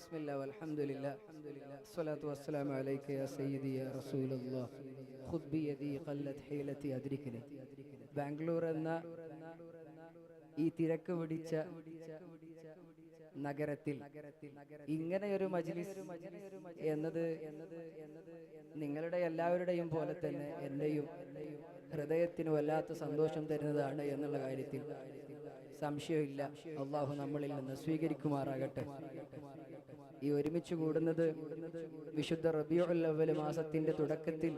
ബിസ്മില്ലാ വൽഹംദുലില്ലാ സ്വലാത്തു വസ്സലാമു അലൈക യാ സയ്യിദി യാ റസൂലല്ലാഹ് ഖുദ് ബിയദി ഖല്ലത് ഹീലതി അദ്രിക്നി. ബാംഗ്ലൂർ എന്ന ഈ തിരക്ക് പിടിച്ച നഗരത്തിൽ ഇങ്ങനെ ഒരു മജ്ലിസ് എന്നത് നിങ്ങളുടെ എല്ലാവരുടെയും പോലെ തന്നെ എൻ്റെയും ഹൃദയത്തിന് വല്ലാത്ത സന്തോഷം തരുന്നതാണ് എന്നുള്ള കാര്യത്തിൽ സംശയമില്ല. അള്ളാഹു നമ്മളിൽ നിന്ന് സ്വീകരിക്കുമാറാകട്ടെ. ഈ ഒരുമിച്ച് കൂടുന്നത് വിശുദ്ധ റബീഉൽ അവ്വൽ മാസത്തിന്റെ തുടക്കത്തിൽ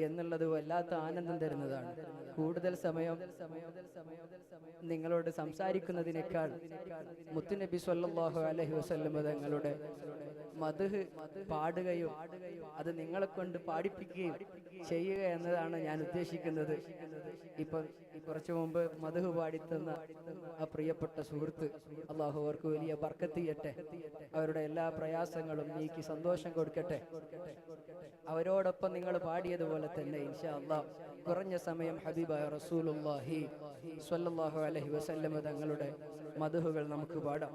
എന്നുള്ളത് വല്ലാത്ത ആനന്ദം തരുന്നതാണ്. കൂടുതൽ സമയം നിങ്ങളോട് സംസാരിക്കുന്നതിനേക്കാൾ മുത്തുനബി സ്വല്ലല്ലാഹു അലൈഹി വസല്ലം തങ്ങളുടെ മദ്ഹ് പാടുകയും അത് നിങ്ങളെ കൊണ്ട് പാടിപ്പിക്കുകയും ചെയ്യുക എന്നതാണ് ഞാൻ ഉദ്ദേശിക്കുന്നത്. ഇപ്പം കുറച്ചു മുമ്പ് മദ്ഹ് പാടിത്തന്ന ആ പ്രിയപ്പെട്ട സുഹൃത്ത്, അള്ളാഹു അവർക്ക് വലിയ ബർക്കത്ത് ചെയ്യട്ടെ, അവരുടെ എല്ലാ പ്രയാസങ്ങളും നീക്കി സന്തോഷം കൊടുക്കട്ടെ. അവരോടൊപ്പം നിങ്ങൾ പാടിയതുപോലെ തന്നെ ഇൻഷാ അല്ലാഹ് കുറഞ്ഞ സമയം ഹബീബായ റസൂലുള്ളാഹി സ്വല്ലല്ലാഹു അലൈഹി വസല്ലം തങ്ങളുടെ മദ്ഹുകൾ നമുക്ക് പാടാം.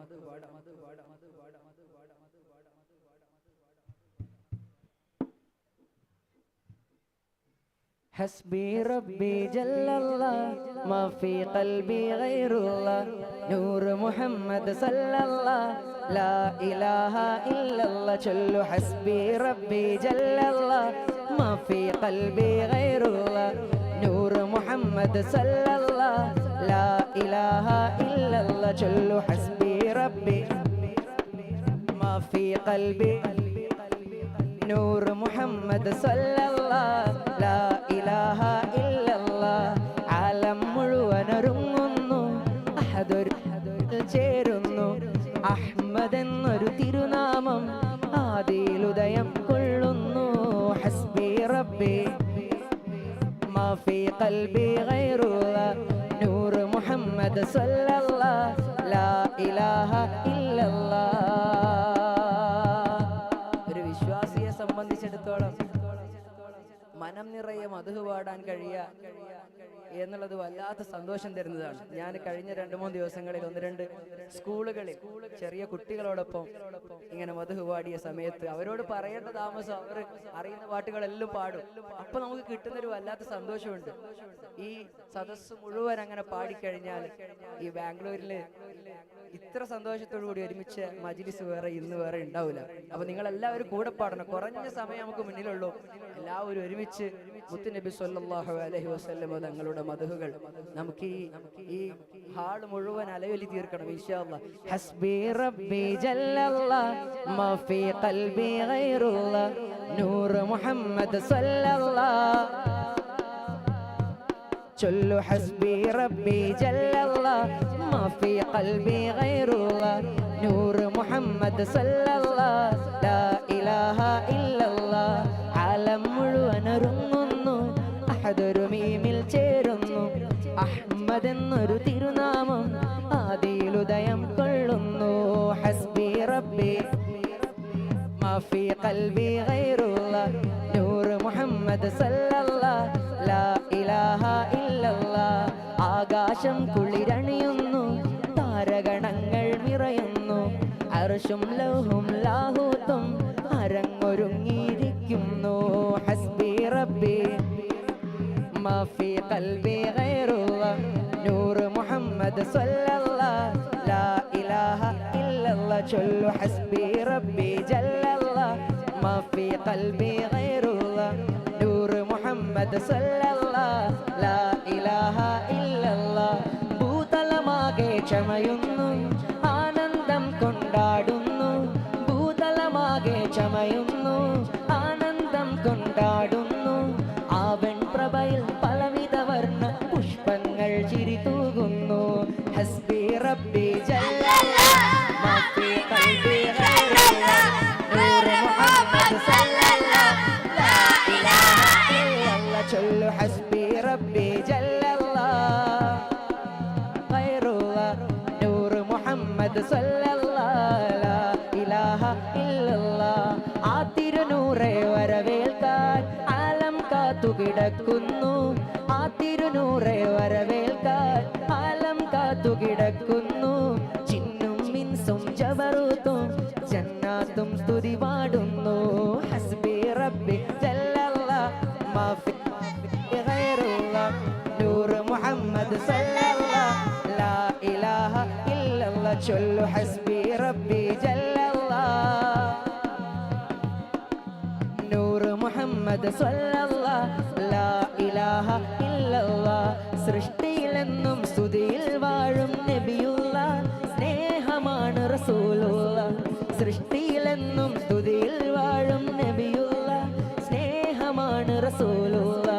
حسبي ربي جل الله ما في قلبي غير الله نور محمد صلى الله لا إله إلا الله جل حسبي ربي جل الله ما في قلبي غير الله نور محمد صلى الله لا إله إلا الله جل حسبي ربي ما في قلبي نور محمد صلى الله لا إله إلا الله عالم മുഴുവനൊരുങ്ങുന്നു അഹദൊരു ചേരുന്നു അഹ്മദ് എന്നൊരു തിരുനാമം ആദിയിലുദയം കൊള്ളുന്നു ഹസ്ബി റബ്ബി മാ ഫീ ഖൽബി ഗൈറുല്ലാ നൂർ മുഹമ്മദ് സ്വല്ലല്ലാഹു ലാ ഇലാഹ ഇല്ലല്ലാഹ്. സംബന്ധിച്ചിടത്തോളം മനം നിറയെ മദ്ഹ് പാടാൻ കഴിയുക എന്നുള്ളത് വല്ലാത്ത സന്തോഷം തരുന്നതാണ്. ഞാൻ കഴിഞ്ഞ 2-3 ദിവസങ്ങളിൽ 1-2 സ്കൂളുകളിൽ ചെറിയ കുട്ടികളോടൊപ്പം ഇങ്ങനെ മദ്ഹ് പാടിയ സമയത്ത് അവരോട് പറയേണ്ട താമസം അവർ അറിയുന്ന പാട്ടുകളെല്ലാം പാടും. അപ്പൊ നമുക്ക് കിട്ടുന്നൊരു വല്ലാത്ത സന്തോഷമുണ്ട്. ഈ സദസ്സ് മുഴുവൻ അങ്ങനെ പാടിക്കഴിഞ്ഞാൽ ഈ ബാംഗ്ലൂരില് ഇത്ര സന്തോഷത്തോടു കൂടി ഒരുമിച്ച മജ്ലിസ് ഇന്ന് വേറെ ഉണ്ടാവില്ല. അപ്പൊ നിങ്ങൾ എല്ലാവരും കൂടെ പാടണം. കുറഞ്ഞ സമയം നമുക്ക് മുന്നിലുള്ളൂ. എല്ലാവരും ഒരുമിച്ച് മുത്തുനബി സ്വല്ലല്ലാഹു അലൈഹി വസല്ലം തങ്ങളുടെ മദ്ഹുകൾ നമുക്ക് ഈ ഹാൾ മുഴുവൻ അലയൊലി തീർക്കണം ഇൻഷാ അല്ലാഹ്. ഹസ്ബി റബ്ബി ജല്ലല്ലാഹ് മാ ഫീ ഖൽബി ഗൈറുല്ലാഹ് നൂർ മുഹമ്മദ് സ്വല്ലല്ലാഹ് ചൊല്ലു ഹസ്ബി റബ്ബി ജല്ലല്ലാഹ് മാ ഫീ ഖൽബി ഗൈറുല്ലാഹ് നൂർ മുഹമ്മദ് സ്വല്ലല്ലാഹു ലാ ഇലാഹ ഇല്ലല്ലാഹ് ആലം മുഴുവനൊരുങ്ങുന്നു അഹദൊരു മീമിൽ ചേരുന്നു അഹ്മദ് എന്നൊരു തിരുനാമം ആദിയിലുദയം കൊള്ളുന്നു ഹസ്ബി റബ്ബി മാ ഫീ ഖൽബി ഗൈറുല്ലാഹ് നൂർ മുഹമ്മദ് സ്വല്ലല്ലാഹു ലാ ഇലാഹ ഇല്ലല്ലാഹ് ആകാശം കുളിരണിയുന്നു താരഗണങ്ങൾ നിറയുന്നു അർശും ലൗഹും ലാഹൂത്തും അരങ്ങൊരുങ്ങിയിരിക്കുന്നു ഹസ്ബി റബ്ബി മാ ഫീ ഖൽബി ഗൈറുല്ലാഹ് നൂർ മുഹമ്മദ് സ്വല്ലല്ലാഹു ലാ ഇലാഹ ഇല്ലല്ലാഹ് ചൊല്ലു ഹസ്ബി റബ്ബി ജല്ലല്ലാഹ് മാ ഫീ ഖൽബി ഗൈറുല്ലാഹ് നൂർ മുഹമ്മദ് സ്വല്ലല്ലാഹു ലാ ഇലാഹ ഇല്ലല്ലാഹ് ഭൂതലമാകെ ക്ഷമയുന്നു ആനന്ദം കൊണ്ടാടുന്നു ഭൂതലമാകെ ക്ഷമയുന്നു ആനന്ദം കൊണ്ടാടുന്നു ആവൻ പ്രഭയിൽ പലവിധ വർണ്ണ പുഷ്പങ്ങൾ ചിരി തൂകുന്നു ഹസ്ബി റബ്ബി ജല്ലല്ലാഹ് മാ ഫീ ഖൽബി ഗൈറുല്ലാഹ് നൂർ മുഹമ്മദ് സ്വല്ലല്ലാഹു ലാ ഇലാഹ ഇല്ലല്ലാഹ് ചൊല്ലു ഹസ്ബി റബ്ബി ജല്ലല്ലാഹ് ഗൈറുല്ലാഹ് നൂർ മുഹമ്മദ് സ്വല്ലല്ലാഹു ലാ ഇലാഹ ഇല്ലല്ലാഹ് ആ തിരുനൂറെ വരവേൽക്കാൻ ആലം കാത്തുകിടക്കുന്നു ആ തിരുനൂറെ വരവേൽക്കാൻ ആലം കാത്തുകിടക്കുന്നു ചിന്നും മിൻസും ജബ ജബറൂത്തും ജന്നാത്തും സ്തുതി പാടുന്നു. ഹസ്ബി റബ്ബി ജല്ലല്ലാഹ് മാ ഫി ഗൈറുല്ലാഹ് നൂറ് മുഹമ്മദ് സല്ലല്ലാഹ് ലാ ഇലാഹ ഇല്ലല്ലാഹ് ചൊല്ലു ഹസ്ബി റബ്ബി ജല്ലല്ലാഹ് നൂറ് മുഹമ്മദ് സല്ലല്ലാഹ് ലാ ഇലാഹ ഇല്ലല്ലാഹ്. സൃഷ്ടിയിലെന്നും സ്തുതിയിൽ വാഴും നബിയുള്ള സ്നേഹമാണ് റസൂലുള്ള. സൃഷ്ടിയിലെന്നും സ്തുതിയിൽ വാഴും നബിയുള്ള സ്നേഹമാണ് റസൂലുള്ള.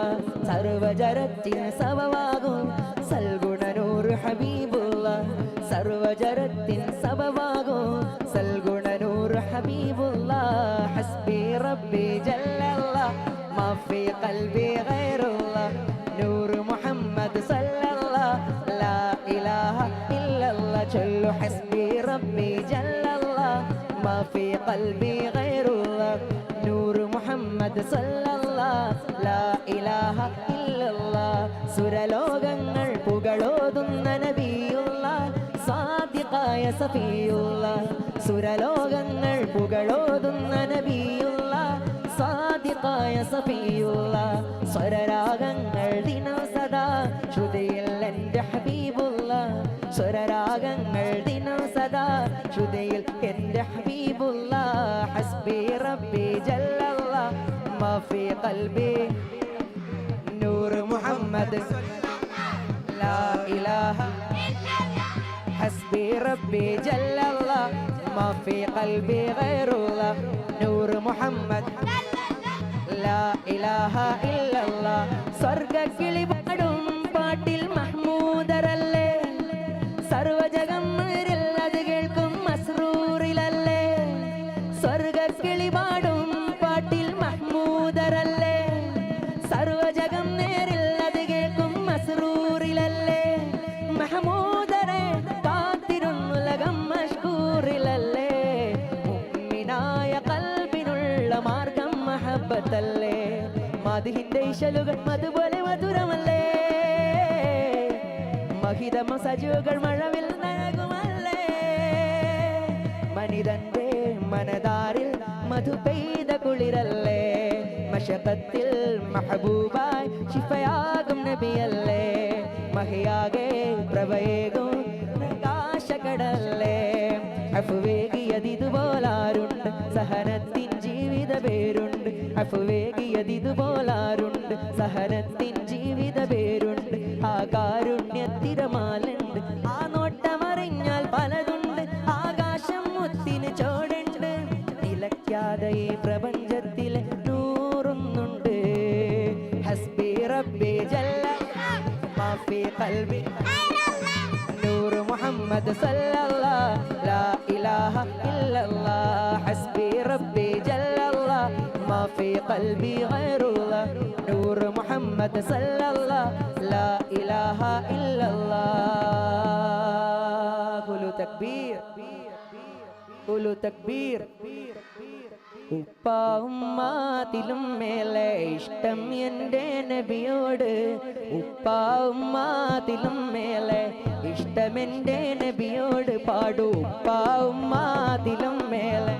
സർവജരത്തിന് സബവാകും സൽഗുണനൂർ ഹബീബുള്ള. സർവജരത്തിന് സബവാകും സൽഗുണനൂർ ഹബീബുള്ള. ഹസ്ബി റബ്ബി ജല്ലല്ലാഹ് മാ ഫീ ഖൽബി ഗൈറുല്ലാഹ് നൂറ് മുഹമ്മദ് സല്ലല്ലാഹ് ലാ ഇലാഹ ഇല്ലല്ലാഹ് ചൊല്ലു ഹസ്ബി റബ്ബി ജല്ലല്ലാഹ് മാ ഫീ ഖൽബി ഗൈറുല്ലാഹ് നൂറ് മുഹമ്മദ് സല്ലല്ലാഹ് ലാ ഇലാഹ ഇല്ലല്ലാഹ്. സുരലോകങ്ങൾ പുകളോതുന്ന നബിയുള്ള സാദിഖായ സഫിയുള്ള. സുരലോകങ്ങൾ പുകളോതുന്ന നബിയുള്ള സാദിഖായ സഫിയുള്ള. സ്വരരാഗങ്ങൾ ദിനം സദാ ശ്രുതിയിൽ എൻ്റെ ഹബീബുള്ള. സ്വരരാഗങ്ങൾ ദിനം സദാ ശ്രുതിയിൽ എൻ്റെ ഹബീബുള്ള. ഹസ്ബി റബ്ബി ജല്ലല്ലാഹ് മാ ഫീ ഖൽബി നൂറ് മുഹമ്മദ് ലാ ഇലാഹ ഹസ്ബി റബ്ബി ജല്ലല്ലാഹ് മാ ഫീ ഖൽബി ഗൈറുല്ലാഹ് നൂറ് മുഹമ്മദ് ലാ ഇലാഹ ഇല്ലല്ലാഹ്. സ്വർഗ്ഗക്കിളി പാടും പാട്ടിൽ മഹ്മൂദരല്ലേ. സർവജഗമ്മരിൽ അത് കേൾക്കും മസ്റൂറിലല്ലേ. സ്വർഗ്ഗക്കിളി പാടും പാട്ടിൽ മഹ്മൂദരല്ലേ. സർവജഗം നേരിൽ അത് കേൾക്കും മസ്റൂറിലല്ലേ. മഹ്മൂദരെ കാത്തിരുന്നുലകം മഷ്കൂറിലല്ലേ. മുഅ്മിനായ ഖൽബിനുള്ള മാർഗം മഹബ്ബത്തല്ലേ. മദ്ഹിന്റെ ഇശലുകൾ അതുപോലെ മധുരമല്ലേ. മഹിതമ സജുകൾ മഴവിൽ നനകുമല്ലേ. മനിതന്റെ മനതാരിൽ മധു പെയ്ത കുളിരല്ലേ. മശഖത്തിൽ മഹബൂബായി ശിഫയാകും നബിയല്ലേ. മഹിയാകെ പ്രഭയേകും പ്രകാശകടല്ലേ. അഫുവേകിയതിതുപോലാരുണ്ട് സഹനത്തിൻ ജീവിത പേരുണ്ട്. അഫുവേകിയതിതുപോലാരുണ്ട് സഹനത്തിൻ ജീവിത പേരുണ്ട്. ആ കാരുണ്യത്തിരമാലുണ്ട്. ആ നോട്ടമറിഞ്ഞാൽ പലതുണ്ട്. ആകാശം മുത്തിന് ചോടുണ്ട്. നിലയ്ക്കാതെ ഈ പ്രപഞ്ചത്തിലെ നൂറൊന്നുണ്ട്. ഹസ്ബി റബ്ബി ജല്ലല്ലാഹ് മാ ഫീ ഖൽബി നൂറ് മുഹമ്മദ് സല്ലല്ലാഹ് ലാ ഇലാഹ ഇല്ലല്ലാഹ്. ഹസ്ബി റബ്ബി ജല്ലല്ലാഹ് മാ ഫീ ഖൽബി ഗൈറുല്ലാഹ് നൂറ് മുഹമ്മദ് സല്ലല്ലാഹ് ലാ ഇലാഹ ഇല്ലല്ലാഹ്. ഖുലു തക്ബീർ ഖുലു തക്ബീർ. ഉപ്പ ഉമ്മാതിലും മേലെ ഇഷ്ടം എൻ്റെ നബിയോട്. ഉപ്പ ഉമ്മാതിലും മേലെ ഇഷ്ടം എൻ്റെ നബിയോട്. പാടൂ ഉപ്പ ഉമ്മാതിലും മേലെ.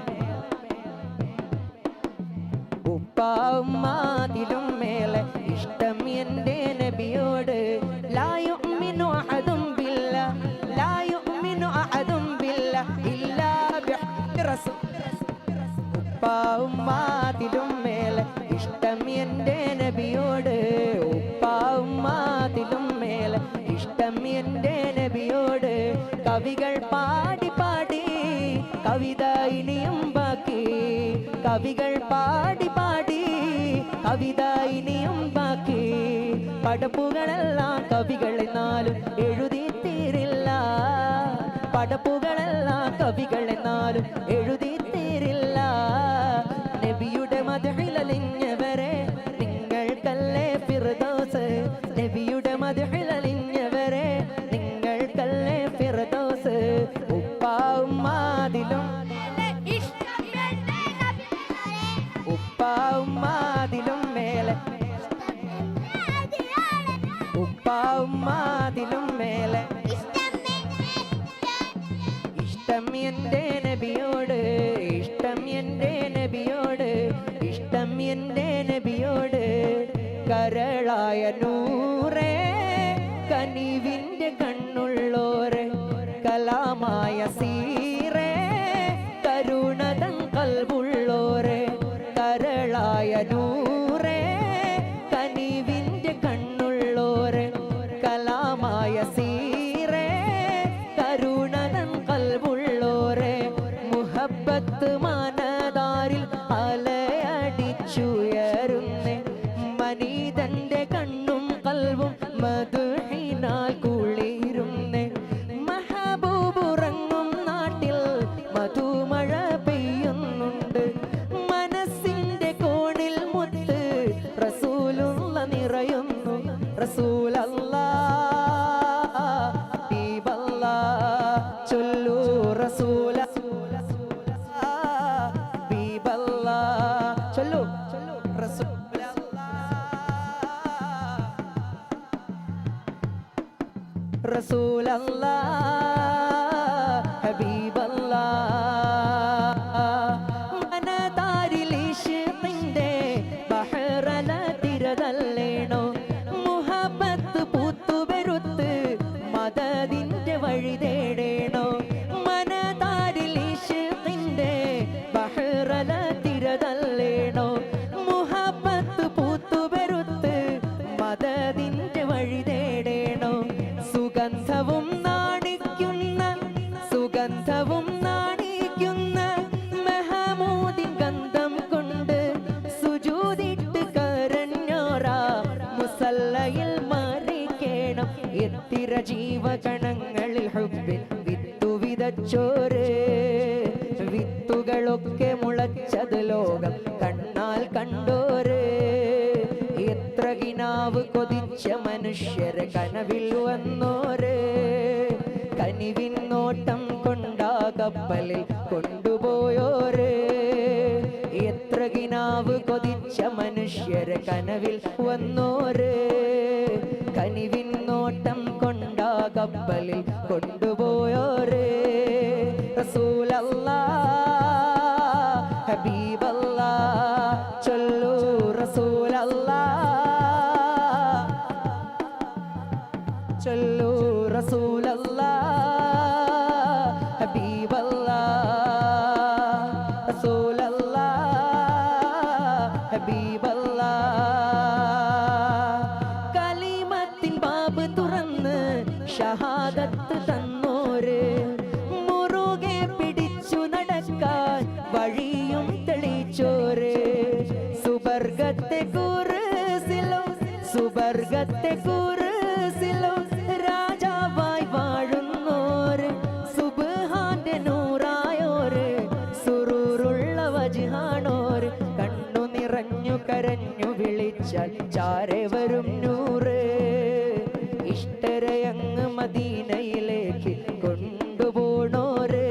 ഉപ്പ ഉമ്മാതിലും മേലെ ഇഷ്ടം എൻ്റെ നബിയോട്. ലാ യുഅ്മിനു അഹദും ബില്ലാഹ് ലാ യുഅ്മിനു അഹദും ബില്ലാഹ് ഇല്ലാ ബിഹബ്ബി റസൂൽ. ഉപ്പ ഉമ്മാതിലും മേലെ ഇഷ്ടം എൻ്റെ നബിയോട്. ഉപ്പ ഉമ്മാതിലും മേലെ ഇഷ്ടം എൻ്റെ നബിയോട്. കവികൾ പാടി പാടി കവിത ഇനിയും ബാക്കി. കവികൾ പാടി പാടി കവിത ഇനിയും ബാക്കി. പടപ്പുകളെല്ലാം കവികൾ എന്നാലും എഴുതി തീരില്ല. പടപ്പുകളെല്ലാം കവികൾ എന്നാലും എഴുതി തീരില്ല. നബിയുടെ മദ്ഹിലലിഞ്ഞവരെ നിങ്ങൾക്കല്ലേ ഫിർദൗസ്. നബിയുടെ മദ്ഹിലലിഞ്ഞവരെ നിങ്ങൾക്കല്ലേ ഫിർദൗസ്. ഉപ്പ ഉമ്മാതിലും ഉപ്പ ഉമ്മാതിലും മേലെ ഉപ്പ ഉമ്മാതിലും മേലെ ഇഷ്ടം എൻ്റെ നബിയോട്, ഇഷ്ടം എൻ്റെ നബിയോട്, ഇഷ്ടം എൻ്റെ നബിയോട്. കരളായ നൂറേ കനിവിൻ്റെ കണ്ണുള്ളോരെ, കലാമായ സീറേ കരുണതൻ കൽബുള്ളോരെ. കരളായ നൂറേ കനിവിൻ്റെ കണ്ണുള്ളോരെ, കലാമായ സീറേ കരുണതൻ കൽബുള്ളോരെ. മുഹബത്ത് മനതാരിൽ അലയടിച്ചുയരുന്നേ, മനീതന്റെ കണ്ണും കൽവും മധുഹിനാൽ കുളിരുന്നേ. മഹബൂബുറങ്ങും നാട്ടിൽ മധുമഴ പെയ്യുന്നുണ്ട്, മനസ്സിന്റെ കോണിൽ മുത്ത് റസൂലുള്ള നിറയുന്നു. റസൂലല്ലാഹ് ഹബീബല്ലാഹ് ചൊല്ലൂ റസൂലല്ലാഹ് ഹബീബല്ലാഹ് ചൊല്ലൂ റസൂലല്ലാഹ് ഹബീബല്ലാഹ്. മനതാരിൽ ഇശ്ഖിന്റെ ബഹറല തിരതല്ലേണോ, മുഹബത്ത് പൂത്തുപെരുത്ത് മദദിന്റെ വഴി തേടേണോ. മനതാരിൽ ഇശ്ഖിന്റെ ബഹറല തിരതല്ലേണോ, മുഹബത്ത് പൂത്തുപെരുത്ത് മദദിന്റെ വഴി തേടേണോ. സുഗന്ധവും നാണിക്കുന്ന, സുഗന്ധവും നാണിക്കുന്ന മെഹമൂദിൻ ഗന്ധം കൊണ്ട് സുജൂദിട്ട് കരഞ്ഞോരാ മുസല്ലയിൽ മരിക്കേണം. എത്തിര ജീവകണങ്ങളിൽ ഹുബ്ബിൻ വിത്തു വിതച്ചോര്, വിത്തുകളൊക്കെ മുളച്ചത് ലോകം കണ്ണാൽ കണ്ടോര്. എത്ര കിനാവ് കൊതിച്ച മനുഷ്യരെ കനവിൽ വന്നോര്, കനിവിൻ നോട്ടം കൊണ്ടാ കപ്പലിൽ കൊണ്ടുപോയോര്. എത്ര കിനാവ് കൊതിച്ച മനുഷ്യരെ കനവിൽ വന്നോര്, കനിവിൻ നോട്ടം കൊണ്ടാ കപ്പലിൽ കൊണ്ടുപോയോര്. റസൂലല്ലാഹ് ഹബീബല്ലാഹ് ചൊല്ലൂ റസൂലല്ലാഹ്, ചൊല്ലൂ റസൂലല്ലാഹ് ഹബീബല്ലാഹ്, റസൂലല്ലാഹ് ഹബീബല്ലാഹ്. കലിമത്തിൻ ബാബ് തുറന്ന് ഷഹാദത്ത് തന്നോര്, മുറുകെ പിടിച്ചു നടക്കാൻ വഴിയും തെളിച്ചോര്. സുബർഗത്തെ കുറിസിലും, സുബർഗത്തെ കുറിസിലും രാജാവായി വാഴുന്നോര്, സുബ്ഹാന്റെ നൂറായോര്, സുറൂറുള്ള വജ്ഹാണോര്. കണ്ണു നിറഞ്ഞു കരഞ്ഞു വിളിച്ചാൽ ചാരെ വരും നൂറ്, ഇഷ്ടരയങ്ങ് മദീനയിലേക്ക് കൊണ്ടുപോണോര്.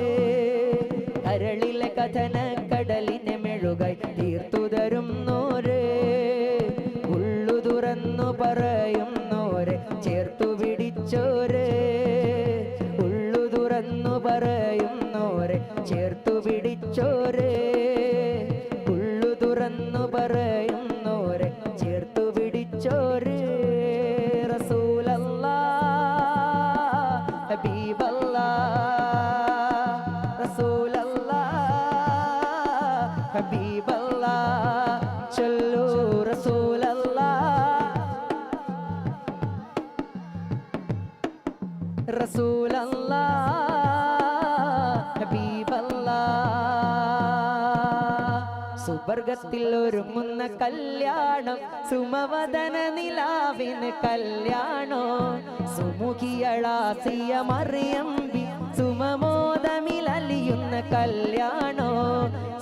കരളിലെ കഥന കടലിനെ മെഴുകായി തീർത്തു തരുന്നോര്, ഉള്ളു തുറന്നു പറയുന്നോരെ ചേർത്തു പിടിച്ചോര്, ഉള്ളു തുറന്നു പറയുന്നോരെ ചേർത്തു പിടിച്ചോര്, ഉള്ളു തുറന്നു പറയുന്നോരെ ചേർത്തു പിടിച്ചോര്. റസൂലല്ലാഹ് ഹബീബല്ലാഹ്, റസൂലല്ലാഹ് ഹബീബല്ലാഹ് ചൊല്ലൂ റസൂലല്ലാഹ്, റസൂലല്ലാഹ് ഹബീബല്ലാഹ്. സുവർഗത്തിൽ ഒരുങ്ങുന്ന കല്യാണം, സുമവദന നിലാവിന് കല്യാണോ. സുമുഖിയളാസിയ മറിയമ്പി സുമമോദമിലലിയുന്ന കല്യാണോ.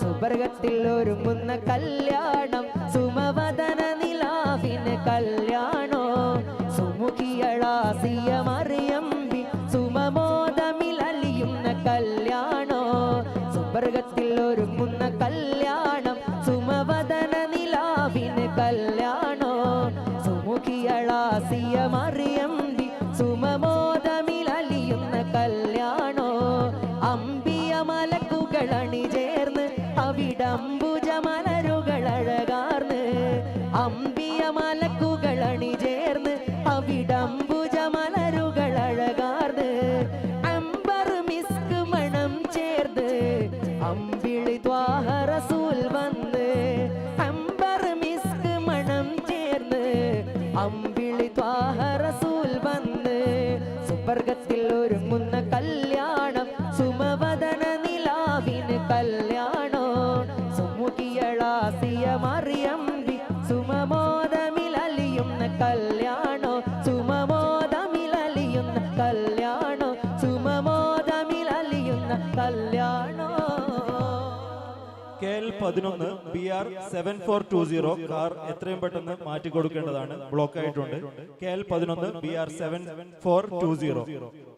സുവർഗത്തിൽ ഒരുങ്ങുന്ന കല്യാണം, സുമവദന നിലാവിന് കല്യാണോ. സുമുഖിയളാസിയ മറിയമ്പി സുമമോദമിലലിയുന്ന കല്യാണോ. സുവർഗത്തിൽ ഒരുങ്ങുന്ന കല്യാണം, സുമവദന നിലാവിന് കല്യാണോ. സുമുഖിയളാസിയ മറിയമ്പി സുമമോദമിലലിയുന്ന കല്യാണോ. അമ്പിയ അവിടംബുജമലരുകൾ അഴകാർന്ന് അമ്പിയ മലക്കുകൾ അണിചേർന്ന് അവിടംബുജമലരുകൾ അഴകാർന്ന് അമ്പർ മിസ്ക് മണം ചേർന്ന് അമ്പിളി ത്വാഹ റസൂൽ വന്ന് അമ്പർ മിസ്ക് മണം ചേർന്ന് അമ്പിളി ത്വാഹ റസൂൽ വന്ന് സുവർഗത്തിൽ ഒരുങ്ങുന്ന കല്യാണം സുമവദന നിലാവിന് കല്യാണോ സുമുഖിയളാസിയ മറിയമ്പി സുമമോദമിലലിയുന്ന കല്യാണോ സുമമോദമിലലിയുന്ന കല്യാണോ സുമമോദമിലലിയുന്ന കല്യാണോ. KL 11 BR 7420 കാർ എത്രയും പെട്ടെന്ന് മാറ്റി കൊടുക്കേണ്ടതാണ്, ബ്ലോക്ക് ആയിട്ടുണ്ട്. KL 11 BR 7420.